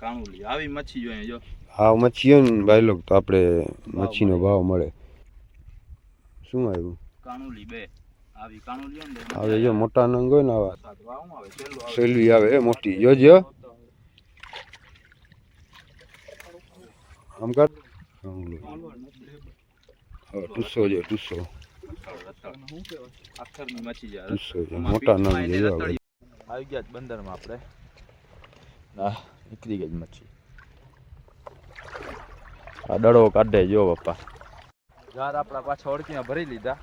કાણુલી આવી મચ્છી જોઈએ જો હા મચ્છી હોય ને ભાઈ લોક તો આપણે મચ્છીનો ભાવ મળે શું આવ્યું કાણુલી બે આવી કાણુલી હોય ને આવે જો મોટા નંગ હોય ને આવા સાદવા આવે છેલ્લું આવે સેલવી આવે એ મોટી જોજો આમ કર ટુસો જો ટુસો અક્ષરની મચ્છી જાય ટુસો જો મોટા નંગ જો આવે આવી ગયા બંદરમાં આપણે ના નીકળી ગઈ મચ્છી આ દડો કાઢે જો પપ્પા જાર આપણા પાછા ઓળખીને ભરી લીધા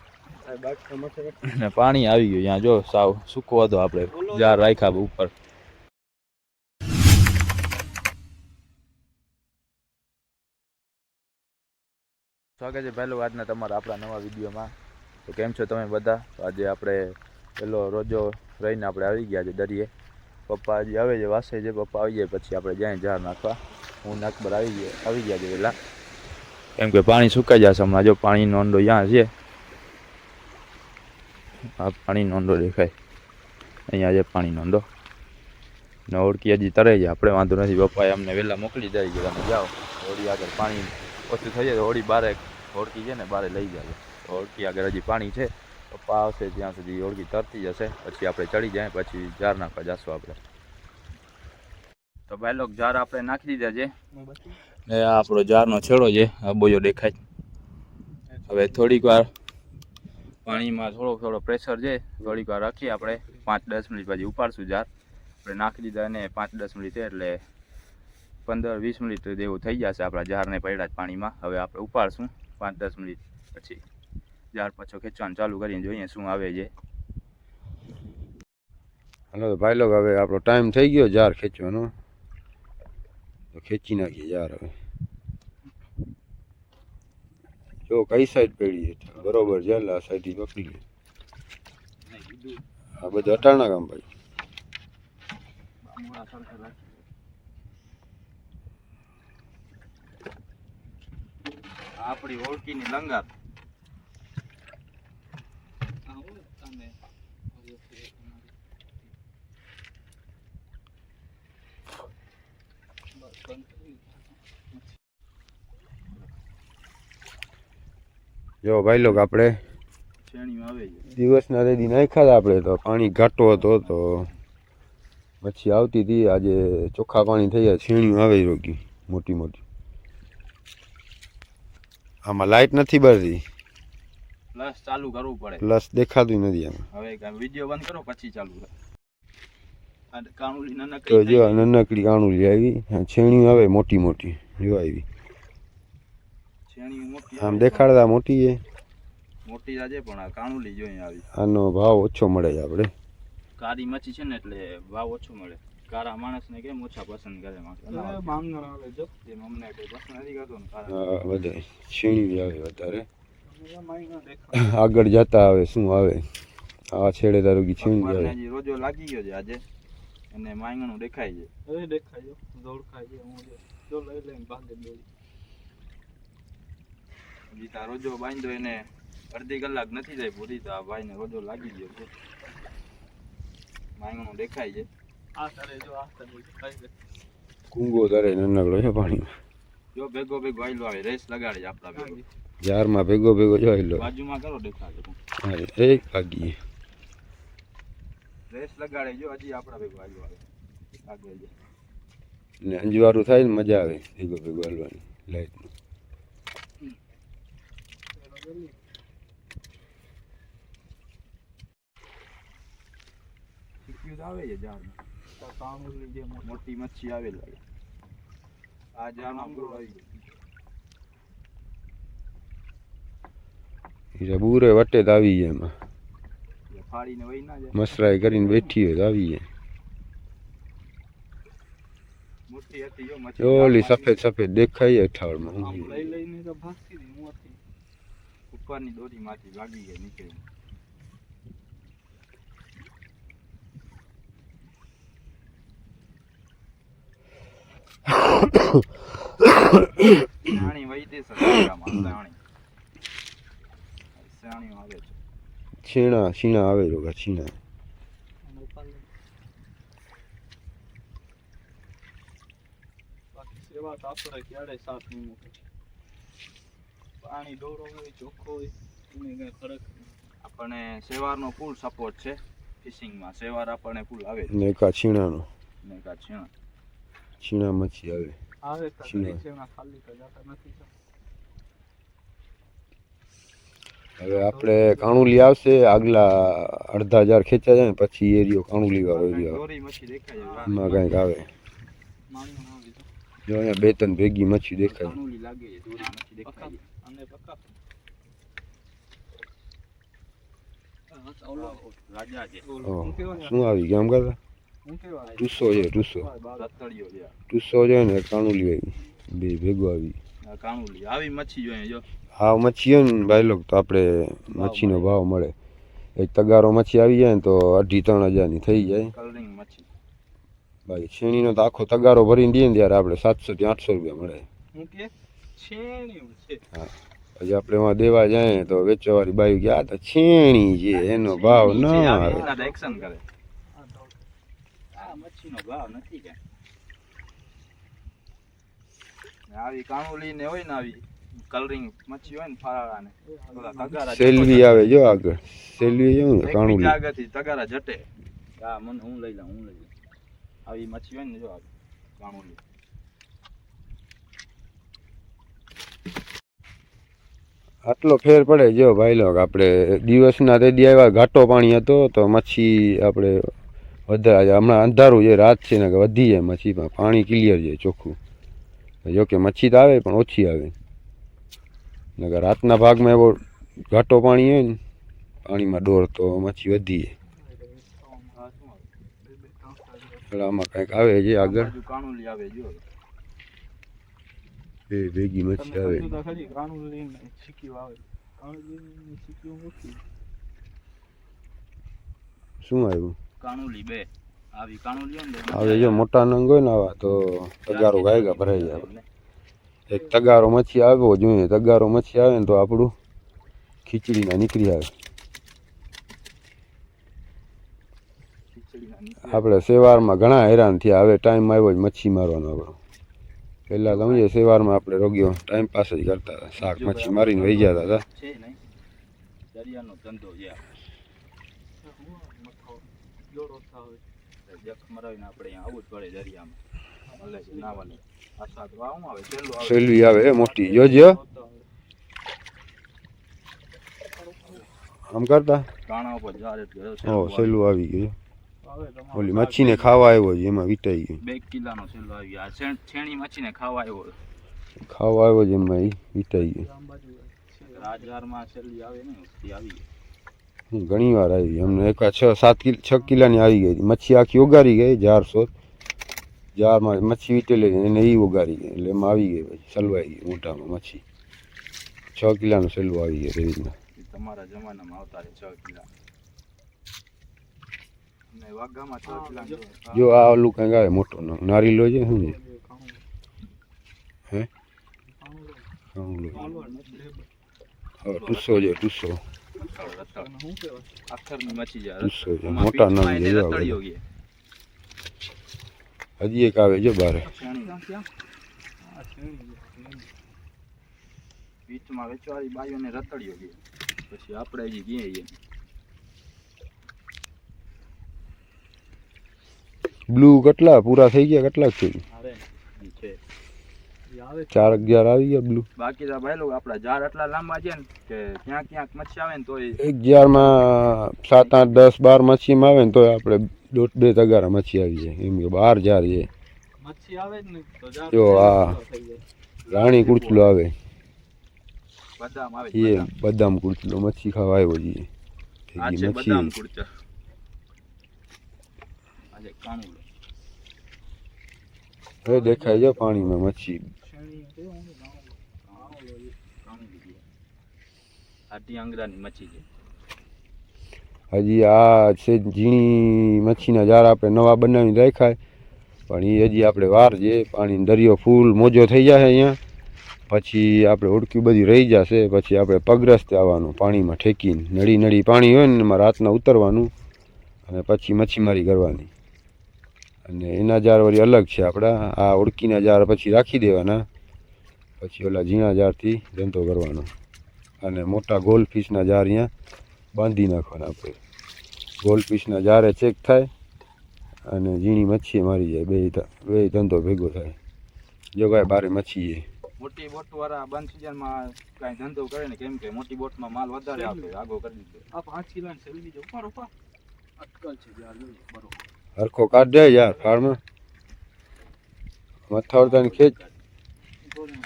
ને પાણી આવી ગયું અહીંયા જો સાવ સૂકો હતો આપણે જાર રાખ્યા ઉપર સ્વાગત છે પહેલો આજના તમારા આપણા નવા વિડીયોમાં તો કેમ છો તમે બધા તો આજે આપણે પેલો રોજો રહીને આપણે આવી ગયા છે દરિયે પપ્પા હજી આવે છે વાસે છે પપ્પા આવી જાય પછી આપણે જાય ઝાર નાખવા હું નાખબર આવી ગયા છે વહેલા કેમ કે પાણી સુકાઈ જશે હમણાં જો પાણીનો ઊંડો ત્યાં છે આ પાણીનો ઊંડો દેખાય અહીંયા છે પાણીનો ઊંડો ને ઓળખી હજી તરે છે આપણે વાંધો નથી પપ્પાએ અમને વહેલા મોકલી જાય કે તમે જાઓ હોળી આગળ પાણી ઓછું થઈ જાય તો હોળી બારે હોળકી છે ને બારે લઈ જાય તો હોળકી આગળ હજી પાણી છે પપ્પા આવશે ત્યાં સુધી હોળકી તરતી જશે પછી આપણે ચડી જાય પછી ઝાર નાખવા જશું આપણે તો ભાઈ લોક ઝાર આપણે નાખી દીધા છે ને આ આપણો ઝારનો છેડો છે આ બોજો દેખાય હવે થોડીક વાર પાણીમાં થોડો પ્રેશર છે થોડીક વાર રાખીએ આપણે 5-10 મિનિટ પછી ઉપાડશું ઝાર આપણે નાખી દીધા અને 5-10 મિનિટ છે એટલે 15-20 મિનિટ જેવું થઈ જશે આપણા ઝારને પડ્યા જ પાણીમાં હવે આપણે ઉપાડશું 5-10 મિનિટ પછી ઝાર પાછો ખેંચવાનું ચાલુ કરીને જોઈએ શું આવે છે હાલો ભાઈ લોક હવે આપણો ટાઈમ થઈ ગયો ઝાર ખેંચવાનો તો ખેંચી નાખીએ ઝાર હવે જો કઈ સાઈડ પડી છે બરોબર છે એટલે આ સાઈડથી પકડી લે આ બધું અટાણા કામ ભાઈ આપણી ઓળખીની લંગાર જો ભાઈ લોક આપણે દિવસના રેડી નાખ્યા હતા આપણે તો પાણી ઘાટો હતો તો મચ્છી આવતી હતી આજે ચોખ્ખા પાણી થઈ જાય છીણીયું આવે રોકી મોટી મોટી આમાં લાઈટ નથી બળતી પ્લસ ચાલુ કરવું પડે પ્લસ દેખાતું નથી આમાં હવે વિડિયો બંધ કરો પછી ચાલુ કરો આ કાણુલી તો નાનકડી જો નાનકડી કાણુલી આવી છીણીયું આવે મોટી મોટી જો આવી છેણી મોટી આમ દેખાડતા મોટી છે મોટી આજે પણ આ કાણુલી જોઈએ આવી આનો ભાવ ઓછો મળે છે આપણે કાળી મચ્છી છે ને એટલે ભાવ ઓછો મળે કાળા માણસને કેમ ઓછા પસંદ કરે માંગણ આવે જો એમ અમને કઈ પસંદ નથી કરતો ને હા બધા છીણી આવે વધારે આગળ જતા આવે શું આવે આ છેડે તારું કી છીણી આવે રોજો લાગી ગયો છે આજે અને માંગણું દેખાય છે હવે દેખાય છે દોડ ખાય છે હું જો લઈ લઈને ભાગે દોડી જીતા રોજો બાંધ્યો એને અડધી કલાક નથી જાય પૂરી તો આ ભાઈને રોજો લાગી ગયો છે માંગણું દેખાય છે આ તારે જો આ તારે કુંગો તારે નનકડો છે પાણીમાં જો ભેગો આયલો આવે રેસ લગાડે આપડા ભેગો ઝારમાં ભેગો જો આયલો બાજુમાં કરો દેખાડે એ ભાગી રેસ લગાડે જો હજી આપડા ભેગો આયલો આવે આગળ જાય ને અંજવારું થાય ને મજા આવે ભેગો હાલવાની લાઈટનું આવે છે ઝાડમાં કાણુલી જે મોટી મચ્છી આવે લાગે આ ઝાડમાં આવી ગઈ બુરે વટે તો આવી જાય એમાં ફાડીને વહી ના જાય મસરાઈ કરીને બેઠી હોય તો આવી જાય મોટી હતી જો મચ્છી ઓલી સફેદ દેખાય અઠાવડમાં લઈ લઈને તો ભાગતી હતી મોટી ઉપરની દોરીમાંથી ભાગી ગઈ નીકળી સાણી વૈદે સગામાં સાણી આવે છે છીણા આવે રોગા છીણા સેવા તો આપણે ક્યારે સાફ નહીં મૂકે. પાણી ડોરો હોય ચોખ્ખો હોય એને કઈ ફરક નહીં. આપણે સેવારનો ફૂલ સપોર્ટ છે ફિશિંગમાં. સેવાર આપણને ફૂલ આવે ને કા છીણાનો ને કા છીણા છીણા મચ્છી આવે આવે તો છીણા. છીણા ખાલી તો જાતા નથી. હવે આપણે કાણુલી આવશે આગલા 1,500 ખેંચા જાય ને પછી એરિયો કાણુલી વાળો એરિયો દોરી મચ્છી દેખાય છે. એમાં કંઈક આવે. માણું આવે તો જો અહીંયા 2-3 ભેગી મચ્છી દેખાય. કાણુલી લાગે છે, દોરી મચ્છી દેખાય છે. અને પક્કા ઓલો રાજા છે. ઓહ, શું આવી ગયા આમ કરતા હું કેવા ટુસો છે ટુસો રતડિયો છે. ટુસો છે ને કાણુલી આવી બે ભેગો આવી. આ કાણુલી આવી મચ્છી જોઈએ જો. હા મચ્છી હોય ને ભાઈ લોકો તો આપણે મચ્છીનો ભાવ મળે. એક તગારો મચ્છી આવી જાય ને તો 2,500-3 હજારની થઈ જાય. કલરિંગ મચ્છી બાકી છીણીનો તો આખો તગારો ભરીને દઈએ ને ત્યારે આપણે 700-800 રૂપિયા મળે. હું કે છેણી છે. પછી આપણે એમાં દેવા જાય તો વેચવાવાળી બાઈ કે આ તો છેણી છે એનો ભાવ ન આવે. એક્શન કરે. આ મચ્છીનો ભાવ નથી કે આવી કાણુલી ને હોય ને આવી કલરિંગ મચ્છી હોય ને ફરાળા ને તગારા સેલવી આવે જો આગળ સેલવી જેવું ને કાણુલી આગળથી તગારા જટે. હા મને હું લઈ લઉં આવી મચ્છી હોય ને જો આ કાણુલી. આટલો ફેર પડે જો ભાઈ લોક આપણે દિવસના તે દી આવ્યા ઘાટો પાણી હતો તો મચ્છી આપણે વધારે હમણાં અંધારું છે રાત છે ને કે વધી જાય મચ્છીમાં પાણી ક્લિયર છે ચોખ્ખું. જોકે મચ્છી તો આવે પણ ઓછી આવે નકર રાતના ભાગમાં એવો ઘાટો પાણી હોય ને પાણીમાં ડોર તો મચ્છી વધી જાય. એટલે આમાં કંઈક આવે છે આગળ કાણુલી આવે જો બે ભેગી મચ્છી આવે. શું આવ્યું કાણુલી બે આવી કાણુલી હોય ને હવે જો મોટા નંગ હોય ને આવા તો તગારો ગાયગા ભરાઈ જાય. એક તગારો મચ્છી આવ્યો જોઈએ તગારો મચ્છી આવે ને તો આપણું ખીચડીના નીકળી આવે. આપણે સેવારમાં ઘણા હેરાન થયા હવે ટાઈમ આવ્યો જ મચ્છી મારવાનો આપણો. પહેલાં તો સમજીએ સેવારમાં આપણે રોગ્યો ટાઈમ પાસ જ કરતા હતા શાક મચ્છી મારીને વહી જતા હતા. છે નહીં દરિયાનો ધંધો છે. જખ મરાવીને આપણે અહીંયા આવું જ પડે દરિયામાં. ભલે ના ભલે આશા તો આવું આવે છેલ્લું આવે સેલવી આવે હે મોટી જોજો આમ કરતા. કાણા ઉપર જાર એટલે ઓ સેલું આવી ગયું. ઓલી મચ્છીને ખાવા આવ્યો છે એમાં વિટાઈ ગયું. 2 કિલોનો છેલ્લો આવી આ છેણી મચ્છીને ખાવા આવ્યો. ખાવા આવ્યો છે એમાં એ વિટાઈ ગયું. રાજારમાં છેલ્લી આવે ને તે આવી ગઈ. ઘણી વાર આવી અમને એક 6 કિલોની આવી ગઈ મચ્છી આખી ઓગારી ગઈ જારમાં મચ્છી વીટેલી એને એ ઓગારી ગઈ એટલે એમાં આવી ગઈ પછી સલવાઈ ગઈ મોટામાં મચ્છી 6 કિલોનો સલવો આવી ગયો એવી રીતના. તમારા જમાનામાં આવતા રહે 6 કિલો ને વાઘામાં 6 કિલો જો આ ઓલું કંઈક આવે મોટો નારીલો છે શું છે હે હવે ટુસો છે ટુસો અખરની મચ્છી છે ટુસો છે મોટા નંગ છે જો રતડિયો ગઈ. હજી એક આવે જો બારે બીચમાં વેચવાળી બાઈઓને રતડિયો ગઈ. પછી આપણે હજી ગયા બ્લુ કેટલા પૂરા થઈ ગયા કેટલાક છે 4-11 આવી ગયા બ્લુ. બાકી તો ભાઈ લોકો આપણા ઝાડ એટલા લાંબા છે ને કે ક્યાંક ક્યાંક મચ્છી આવે ને તો 11માં 7, 8, 10, 12 મચ્છીમાં આવે ને તો આપણે 2 તગારા મચ્છી આવી જાય એમ કે 12 ઝાડ છે. મચ્છી આવે જ ને તો જો આ રાણી કુર્ચલો આવે બદામ આવે એ બદામ કુર્ચલો મચ્છી ખાવા આવ્યો છે આ છે બદામ કુરચા. આજે કાણું હવે દેખાય છે પાણીમાં મચ્છી. આટી આંગરાની મચ્છી છે. હજી આ છે ઝીણી મચ્છીના જાર આપણે નવા બનાવીને રાખ્યા પણ એ હજી આપણે વાર છે. પાણી દરિયો ફૂલ મોજો થઈ જશે અહીંયા પછી આપણે ઉડકી બધી રહી જશે પછી આપણે પગરસ્તે આવવાનું પાણીમાં ઠેકીને નળી પાણી હોય ને એમાં રાતના ઉતરવાનું અને પછી મચ્છીમારી કરવાની. અને એના જાર વળી અલગ છે આપણા. આ ઓળકીના જાર પછી રાખી દેવાના, પછી ઓલા ઝીણા જારથી ધંધો કરવાનો. અને મોટા ગોલ્ડ ફિશના જાર અહીંયા બાંધી નાખવાના આપણે. ગોલ્ડ ફિશના જારે ચેક થાય અને ઝીણી મચ્છી મારી જાય, બે ધંધો ભેગો થાય. જો ભાઈ બારે મચ્છી છે. મોટી બોટ વાળા બંધ સિઝનમાં કાંઈ ધંધો કરે ને, કેમ કે મોટી બોટમાં માલ વધારે આવે, આગો કરી દીધો. આ 5 કિલોની સેલવી જો ઉપર ઉપર અટકલ છે યાર, બરોબર હરખો કાઢ જાય યાર ફાળમાં મથાવડતાની ખેંચ.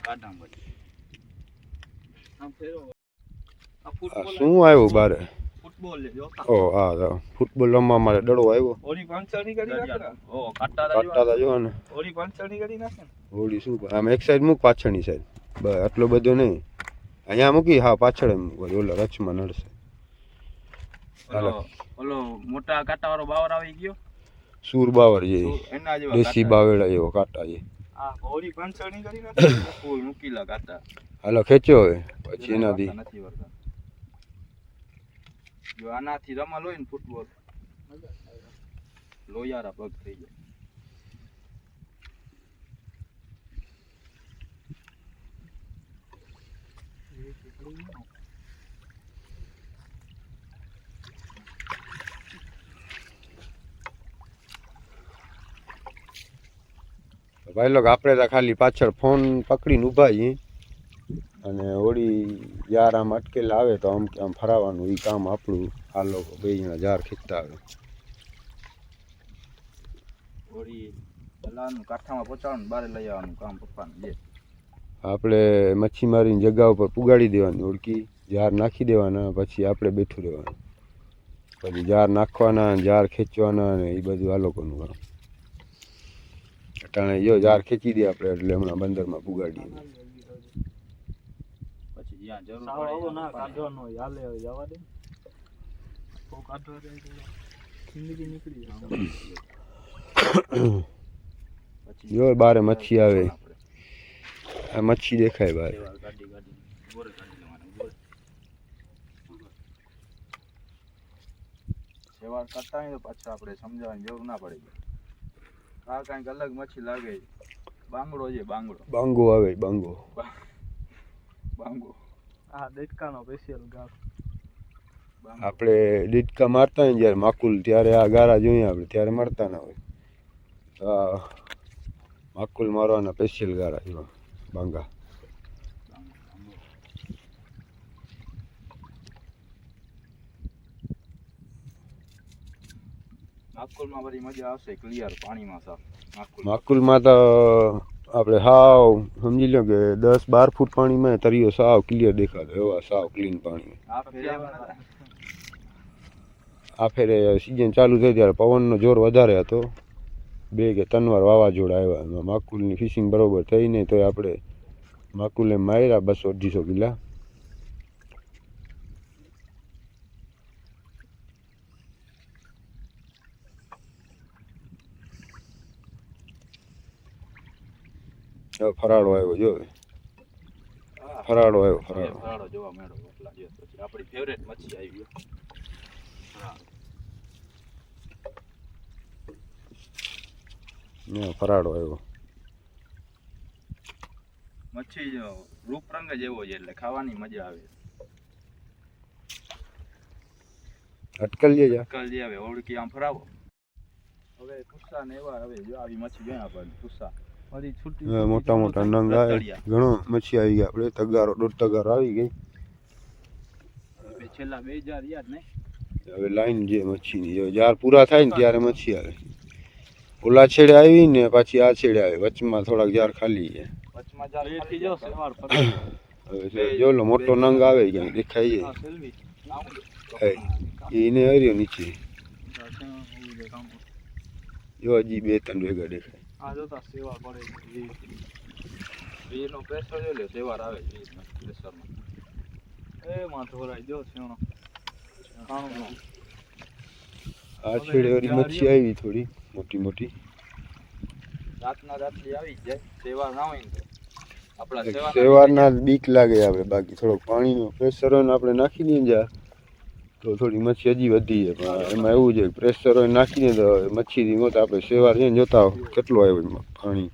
કાઢામ પછી આમ ફેરો. આ આ ફૂટબોલ શું આવ્યું બારે? ફૂટબોલ લે જો. ઓ હા ફૂટબોલ રમવા માટે દડો આવ્યો. ઓરી પાંચસળી કરી નાખે. ઓ કાટા કાઢતા જો ને ઓરી પાંચસળી કરી નાખે ને. હોડી શું આમ એક સાઈડ મૂક, પાછળની સાઈડ બસ. આટલો બધો નહીં, અહીંયા મૂકી. હા પાછળ એમ મૂક, ઓલા રચમાં નડશે. ઓલો મોટા કાંટા વાળો બાવર આવી ગયો, સૂર બાવર જે એના જેવા દેશી બાવેડા જેવો કાંટા છે. આ ઓરી પાંચસળી કરી નાખે. ફૂલ મૂકીલા કાંટા. હાલો ખેંચ્યો હવે પછી એનાથી નથી વળતા. જો આનાથી રમલ હોય ને ફૂટબોલ, લોયારા પગ થઈ જાય. ભાઈ લોક આપણે તો ખાલી પાછળ ફોન પકડીને ઊભા છીએ અને ઓડી યાર આમ અટકેલા આવે તો આમ આમ ફરાવાનું એ કામ આપણું. આ લોકો બે જણા જાર ખેંચતા આવે. ઓરી પલાનું કાંઠામાં પહોંચાડવાનું, બારે લઈ આવવાનું કામ પપ્પાને જે. આપણે મચ્છી મારીને જગ્યા ઉપર પુગાડી દેવાની ઓળકી, જાર નાખી દેવાના, પછી આપણે બેઠું રહેવાનું. પછી જાર નાખવાના, જાર ખેંચવાના ને એ બધું આ લોકોનું કામ. અટાણે જો જાર ખેંચી દે આપણે એટલે હમણાં બંદરમાં પુગાડીએ. પછી જ્યાં જરૂર પડે ના કાઢવાનો હાલે જવા દે. તો કાઢવા દે જિંદગી નીકળી જાય. પછી જો બારે મચ્છી આવે, આ મચ્છી દેખાય બારે. ગાડી ગાડી બોરે કાઢી લેવાનું. બોરે સેવા કરતા હોય તો પાછા આપણે સમજાવવાની જરૂર ના પડે. આ કાંઈક અલગ મચ્છી લાગે. બાંગડો છે, બાંગડો. બાંગો આવે, બાંગો. બાંગો આ દેડકાનો સ્પેશિયલ ગાર. આપણે દીડકા મારતા હોય જ્યારે માકુલ, ત્યારે આ ગારા જોઈએ આપણે, ત્યારે મળતા ના હોય. આ માકુલ મારવાના સ્પેશિયલ ગારા એવા બાંગા. માકુલમાં બધી મજા આવશે, ક્લિયર પાણીમાં સાફ. માકુલમાં તો આપણે સાવ સમજી લો કે 10-12 ફૂટ પાણીમાં તરીયો સાવ ક્લિયર દેખાતો, એવા સાવ ક્લીન પાણી. આ ફેરે સિઝન ચાલુ થઈ ત્યારે પવનનો જોર વધારે હતો, 2 કે 3 વાર વાવાઝોડા આવ્યા. એમાં માકુલની ફિશિંગ બરોબર થઈ નહીં, તોય આપણે માકુલે માર્યા 200-250 કિલા. ફરાળો આવ્યો જો, ફરાળો આવ્યો, ફરાળો. ફરાળો જોવા મળ્યો એટલા દિવસ પછી. આપણી ફેવરેટ મચ્છી આવી ગયો. ફરાળો આવ્યો. મચ્છી જો રૂપ રંગ જ એવો છે એટલે ખાવાની મજા આવે. અટકલ જે જા અટકલ જે આવે ઓળકી આમ ફરાવો. હવે કુસ્સા ને એવા હવે જો આવી મચ્છી જોયા આપણને કુસ્સા. મોટા મોટા નંગ આવે, ઘણો મચ્છી આવી ગઈ. આપણે તગારો, 1.5 તગારો આવી ગઈ. છેલ્લા 2000 યાદ નહીં. હવે લાઈન જે મચ્છીની જાર પૂરા થાય ને ત્યારે મચ્છી આવે. ઓલા છેડે આવી ને પાછી આ છેડે આવે, વચમાં થોડાક જાર ખાલી છે. વચમાં જાર ખાલી જાવ સવાર હવે જો લો મોટો નંગ આવે ક્યાંક દેખાય છે, એને હર્યો નીચે. જો હજી 2-3 ભેગા દેખાય. આ જોતા સેવા પડે વીરનો પ્રેશર જો લે, તહેવાર આવે છે પ્રેશરમાં. એ માં ધોરાઈ જો છેણો કાણું. આ છેડે વળી મચ્છી આવી થોડી મોટી મોટી. રાતના રાતલી આવી જાય, તહેવાર ના હોય ને તો આપણા સેવારના બીક લાગે આપણે. બાકી થોડોક પાણીનો પ્રેશર હોય ને આપણે નાખી દઈએ જા તો થોડી મચ્છી હજી વધી છે પણ એમાં એવું છે પ્રેશર હોય નાખીને તો મચ્છીથી મોત આપણે સેવાર છે ને જોતા હો કેટલો આવ્યો એમાં પાણી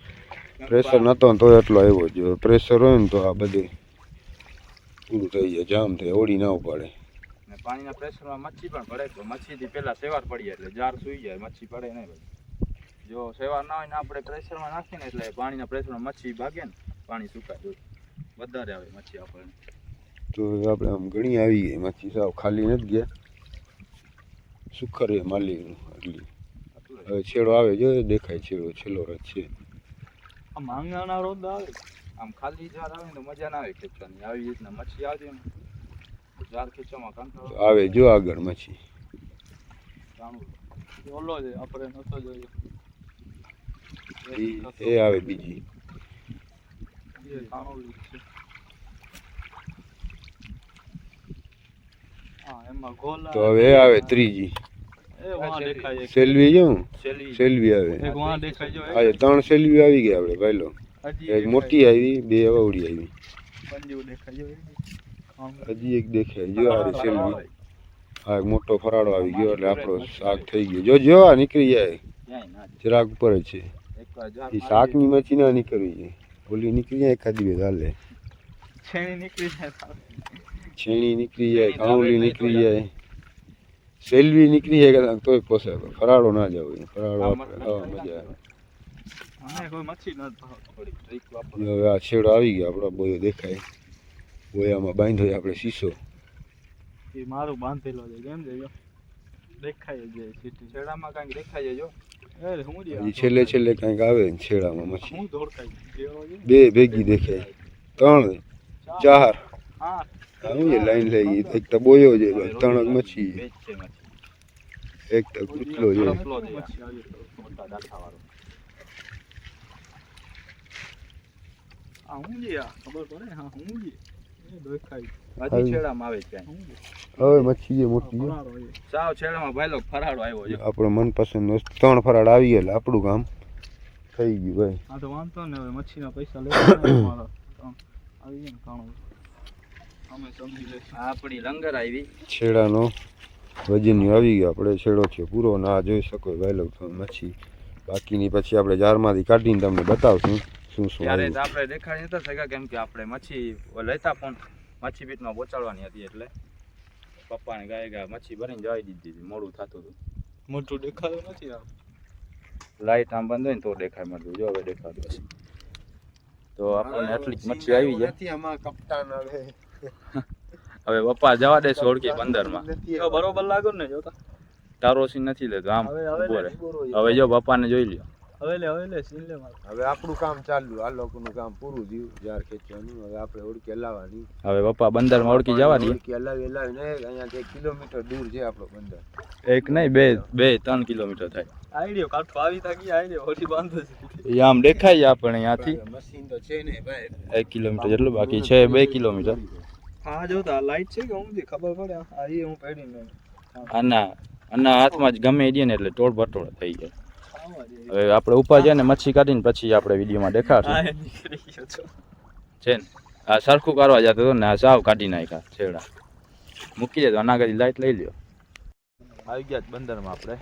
પ્રેશર નહોતો ને તો એટલો આવ્યો જો પ્રેશર હોય ને તો આ બધે પૂરું થઈ જાય જામ થાય ઓળી ના ઉપાડે ને પાણીના પ્રેશરમાં મચ્છી પણ પડે તો મચ્છીથી પહેલા સેવાર પડી જાય એટલે જાર સૂઈ જાય મચ્છી પડે નહીં ભાઈ જો સેવાર ના હોય ને આપણે પ્રેશરમાં નાખીએ ને એટલે પાણીના પ્રેશરમાં મચ્છી ભાગે ને પાણી સુકાય જો વધારે આવે મચ્છી આપણને તો આપણે આમ ઘણી આવી ગઈ મચ્છી સાવ ખાલી નથી ગયા સુખર છે માલિકનું એટલી હવે છેડો આવે જો દેખાય છેડો છેલ્લો રથ છે આ માંગાના રોદ આવે આમ ખાલી જાર આવે ને તો મજા ના આવે ખેંચવાની આવી રીતના મચ્છી આવતી ને જાર ખેંચવામાં કંટાળો આવે જો આગળ મચ્છી જાણવું ઓલો છે આપણે નતો જોયો એ આવે બીજી એ કાણોલી છે હા એમાં ગોલા તો હવે એ આવે ત્રીજી એ વાં દેખાય એક સેલ્વી જો સેલી સેલ્વી આવે એક વાં દેખાય જો આજે 3 સેલ્વી આવી ગયા આપણે ભાઈલો હજી એક મોટી આવી 2 અવળી આવી પંજુ દેખાય જો હજી એક દેખાય જો આ સેલ્વી આ એક મોટો ફરાળો આવી ગયો એટલે આપણો શાક થઈ ગયો જો જો આ નીકળી જાય ક્યાંય ના જરાક ઉપર જ છે એકવાર જાર એ શાકની મચ્છી ના નીકળવી છે ઓલી નીકળી જાય એકાદી બે ચાલે છેણી નીકળી જાય છીણી નીકળી જાય કાઉલી નીકળી જાય સેલ્વી નીકળી જાય કદાચ તોય પોસાય ફરાળો ના જાવ ફરાળો આપણે ખાવા મજા આવે મને કોઈ મચ્છી ન થોડી ટ્રીક વાપર હવે આ છેડો આવી ગયો આપણો બોયો દેખાય બોયામાં બાંધ્યો આપણે શીશો એ મારું બાંધેલો છે કેમ છે જો દેખાય જ જાય સીટી છેડામાં કાંઈક દેખાય જો એ હું હજી છેલ્લે છેલ્લે કાંઈક આવે ને છેડામાં મચ્છી હું દોડકાઈ જેવો છે બે ભેગી દેખાય 3 4 હા હું એ લાઈન લઈ ગઈ એક તો બોયો છે 3 મચ્છી બેચ છે મચ્છી એક તો કુટલો છે કપલો છે મચ્છી આવી તો મોટા દાંઠાવાળો આ હું જી આ ખબર પડે હા હું જી એ દેખાય હજી છેડામાં આવે છે હવે મચ્છી જે મોટી છે ફરાળો એ સાવ છેડામાં ભાઈલો ફરાળો આવ્યો છે આપણો મનપસંદ વસ્તુ 3 ફરાળ આવી ગયા એટલે આપણું કામ થઈ ગયું ભાઈ આ તો વાંધો ને હવે મચ્છીના પૈસા લેવા મારા આવી ગયા ને કાણો અમે સમજી લઈશું આપણી લંગર આવી છેડાનો વજન આવી ગયો આપણે છેડો છે પૂરો ના જોઈ શકો ભાઈ લોકો મચ્છી બાકીની પછી આપણે જારમાંથી કાઢીને તમને બતાવશું શું શું ત્યારે તો આપણે દેખાડી નતા શક્યા કેમ કે આપણે મચ્છી લેતા પણ મચ્છી પીટમાં પહોંચાડવાની હતી એટલે પપ્પાને ગાય મચ્છી ભરીને જવાઈ દીધી મોડું થતું હતું મોટું દેખાતું નથી આ લાઈટ આમ બંધ હોય ને તો દેખાય મળતું જો હવે દેખાતું હશે તો આપણને એટલી જ મચ્છી આવી જાય આમાં કપ્તાન હવે હવે પપ્પા જવા દે 16 થી 15 બરોબર લાગો ને જોતા તારો સીન નથી લેતો આમ ઉભો રહે હવે જો પપ્પાને જોઈ લ્યો હવે લે સીન લે માર હવે આપણું કામ ચાલુ આ લોકોનું કામ પૂરું થયું જાર ખેંચવાનું હવે આપણે ઓળખી હલાવવાની હવે પપ્પા બંદરમાં ઓળખી જવા દે ઓળખી હલાવી ને અહીંયાથી 1 કિલોમીટર દૂર છે આપણો બંદર એક નહીં બે 3 કિલોમીટર થાય આઈડિયો કાઠો આવી તા ગયા આઈડિયો હોડી બાંધો છે એ આમ દેખાય આપણે અહીંયાથી મશીન તો છે ને ભાઈ 1 કિલોમીટર જેટલું બાકી છે 2 કિલોમીટર હા જોતા લાઈટ છે કે હું ખબર પડે આ એ હું પેડીને આના હાથમાં જ ગમે દે ને એટલે ટોળ બટોળ થઈ જાય હવે આપણે ઉપર જાય ને મચ્છી કાઢીને પછી આપણે વિડીયોમાં દેખાડશું છે ને આ સરખું કરવા જતો હતો ને આ સાવ કાઢી નાખ્યા છેડા મૂકી દે તો આના આગળ લાઈટ લઈ લ્યો આવી ગયા બંદરમાં આપણે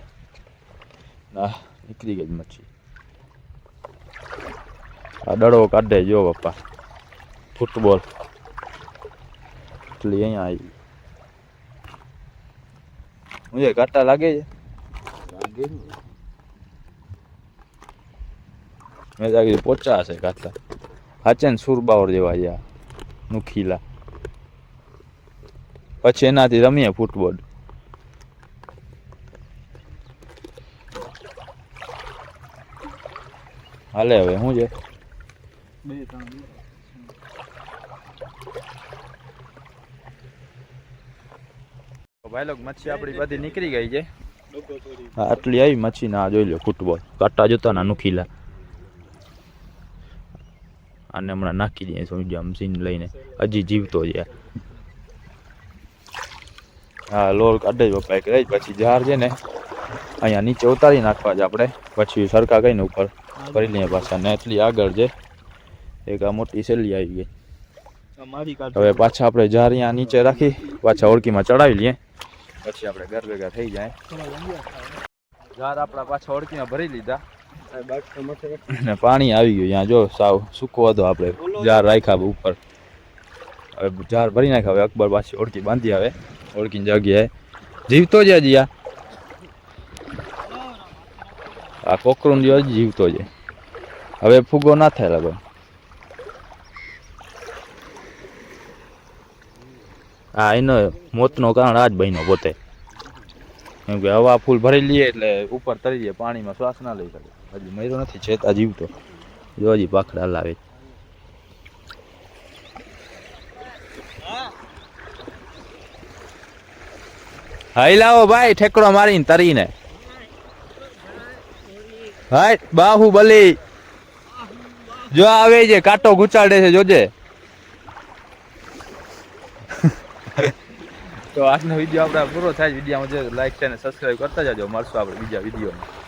ના નીકળી ગઈ મચ્છી આ દડો કાઢે જો પપ્પા ફૂટબોલ એટલી અહીંયા આવી મુજે કાંટા લાગે છે મેં જાગી પોચા હશે કાંટા હાચે ને સુરબાવર જેવા છે નુખીલા પછી એનાથી રમીએ ફૂટબોલ હાલે હવે શું છે ભાઈ લોક મચ્છી આપણી બધી નીકળી ગઈ છે આટલી આવી મચ્છી ના જોઈ લો ફૂટબોલ કાંટા જોતા ના નુખીલા આને હમણાં નાખી દઈએ સમજો આમ સીન લઈને હજી જીવતો છે હા લોર કાઢે પપ્પા એક રહી પછી ઝાર છે ને અહીંયા નીચે ઉતારી નાખવા છે આપણે પછી સરખા કઈને ઉપર કરી લઈએ પાછા ને એટલી આગળ છે એક આ મોટી સેલી આવી ગઈ હવે પાછા આપણે ઝાર અહીંયા નીચે રાખી પાછા ઓળખીમાં ચડાવી લઈએ પછી આપણે ઘર ભેગા થઈ જાય. જાર આપણા પાછા ઓળખીમાં ભરી લીધા અને પાણી આવી ગયું. ત્યાં જો સાવ સૂકો હતો, આપણે જાર રાખ્યા ઉપર. હવે જાર ભરી નાખ્યા. હવે અકબર પાછી ઓળખી બાંધી આવે. ઓળખીની જગ્યાએ જીવતો જ હજી આ કોકરું હજી જીવતો છે. હવે ફૂગો ના થાય લગો. હા, એનો મોતનો કારણ આ જ બન્યો પોતે. કેમ કે હવા ફૂલ ભરી લઈએ એટલે ઉપર તરી જાય, પાણીમાં શ્વાસ ના લઈ શકે. હજી મર્યો નથી, છેતા જીવતો જો હજી પાખડા હલાવે. હાઈ લાવો ભાઈ, ઠેકડો મારીને તરીને. હાય બાહુબલી જો આવે છે, કાંટો ગુચાડે છે, જોજે. તો આજનો વિડીયો આપણે પૂરો થાય. વિડીયોમાં જો લાઈક છે અને સબસ્ક્રાઈબ કરતા જાજો. મળશું આપણે બીજા વિડીયોમાં.